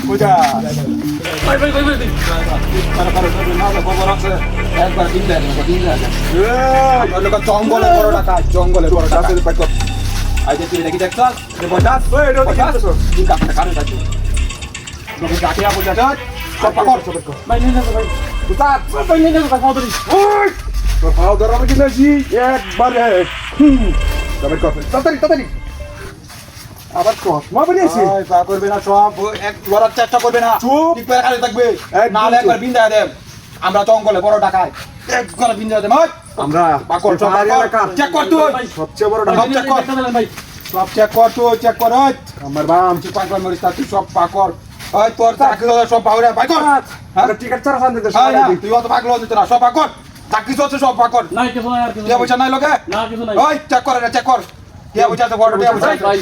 পূজা ভাই ভাই ভাই ভাই একবার দিন দেয় জঙ্গলে বড় টাকা জঙ্গলে বড় টাকা আজ তুই দেখি দেখছ বটাস তুই কাপড় কানে যাচ্ছি তোকে কাটিয়া পূজা সব পাকড় ভাই নিয়ে যাও ভাই উতার ভাই নিয়ে যাও ভাই ধরি ওই তোর পাও ধরাবে কি নাকি একবারে তবে কত তাড়াতাড়ি আবার কত মা বলেছি ওই পা করবে না সব এক লড়ার চেষ্টা করবে না ঠিক করে খালি থাকবে না হলে একবার বিন্দা দেব আমরা জঙ্গলে বড় টাকায় একবার বিন্দা দেব আমরা পাকড় সব চেক কর তুই সবচেয়ে বড় টাকা চেক কর ভাই সব চেক কর তুই চেক কর আমার বাম তুই পাকড় মরিস তুই সব পাকড় ওই তোর চাকরি সব পাউরে পাকড় আরে টিকিট ছাড়া সান দিতে তুই অত পাগল হতে না সব পাকড় চাকরি হচ্ছে সব পাকড় নাই কিছু নাই আর কিছু কে বুঝা নাই লোকে না কিছু নাই ওই চেক কর এটা চেক কর কে বুঝা তো বড় কে বুঝা ভাই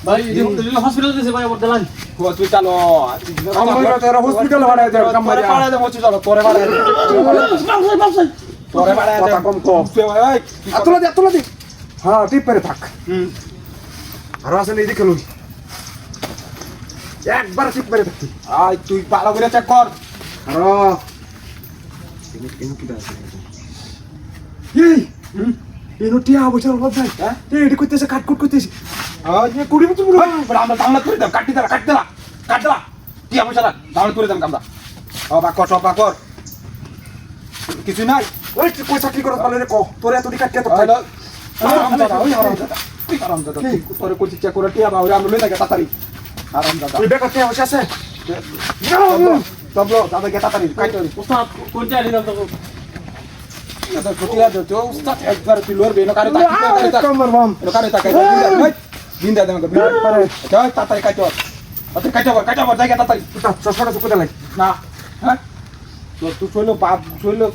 ভাই হসপিটাল দিছে ভাই আমার দেলান হসপিটাল আমরা তো হসপিটাল ভাড়ায় দেব কামারিয়া পাড়ায় দেব হসপিটাল তোরে পাড়ায় তোরে পাড়ায় কথা কম কো ওই আতলা দি হ্যাঁ টিপ পেরে থাক আর আসলে এদিকে লই একবার টিপ পেরে থাক আই তুই ভালো করে চেক কর আর এনে কি দাস এই টিয়া বছর হল ভাই হ্যাঁ এডি কইতেছে কাটকুট কইতেছে আই এ কুড়ি বছর বড় আমরা দামলা করে দাও কাট দিলা কি বুঝা না দামলা করে দাম কামরা ও বাকর সব বাকর কিছু নাই ওই তুই কই চাকরি করছ বলে রে কো তোরে এত দিকা কে তো হ্যালো আরামদাদা ওই আরামদাদা ঠিক করে কোচি চেক করে টিয়া বাউরে আমরা লই লাগে তাড়াতাড়ি আরামদাদা তুই বেকার টিয়া বসে আছে তবলো দাদা কে তাড়াতাড়ি কাইতে উস্তাদ কোনটা দিলাম তো দাদা ছোটিয়া দে উস্তাদ একবার তুই লড়বে না কারে তাকি কমর বাম কারে তাকাই বিন্দা দে আমাকে পারে তাড়াতাড়ি কাইতে কাইতে বর জায়গা তাড়াতাড়ি চশমাটা তো কোথায় লাগে না হ্যাঁ তুই চলো বাপ চলো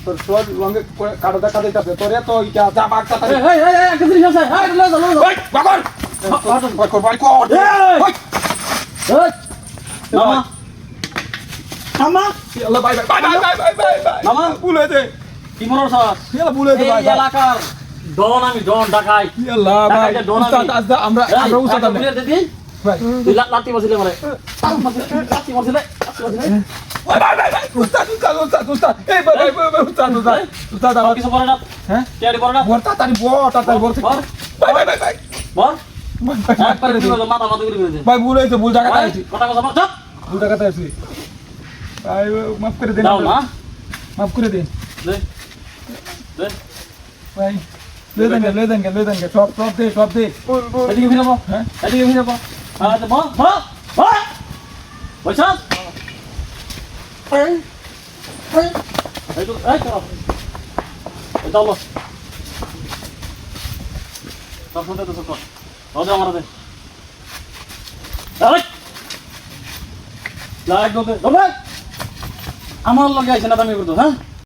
তোর সব রঙে কাটা দেখা দিতে তোরে তো ইটা যা বাগ তাড়াতাড়ি এই এই এই কিছু আছে হ্যাঁ লও লও ওই বাগর বাগর ওই এই মামা মামা আল্লাহ বাই মামা ভুল হয়েছে কি মনে হচ্ছে ইয়ালা ভুল হয়েছে এই এলাকার ডন আমি ডন ডাকাই ইয়াল্লাহ ভাই উস্তাদ আমরা উস্তাদ আমরা দিদি ভাই তুই লাতি বসিলে মানে লাতি বসিলে ভাই উস্তাদ এই ভাই উস্তাদ আমার কিছু বলে না হ্যাঁ কেডি বলে না বড় তাড়াতাড়ি বড় ভাই বল একবার দিও মাথা মাথা করে দিয়েছে ভাই ভুল হয়েছে ভুল জায়গাতে আছি কথা কথা বল চুপ ভুল জায়গাতে আছি ভাই মাফ করে দেন দাও না মাফ করে দেন দে দে ভাই লয়ে দেন সব দে এদিকে ফিরে বল হ্যাঁ এদিকে ফিরে বল আচ্ছা বল বল এই তো এই করো এই দাও সব শুনতে তো সব ওদের আমার দে আরে লাইক দে আমার লগে আইছে না তুমি করতো হ্যাঁ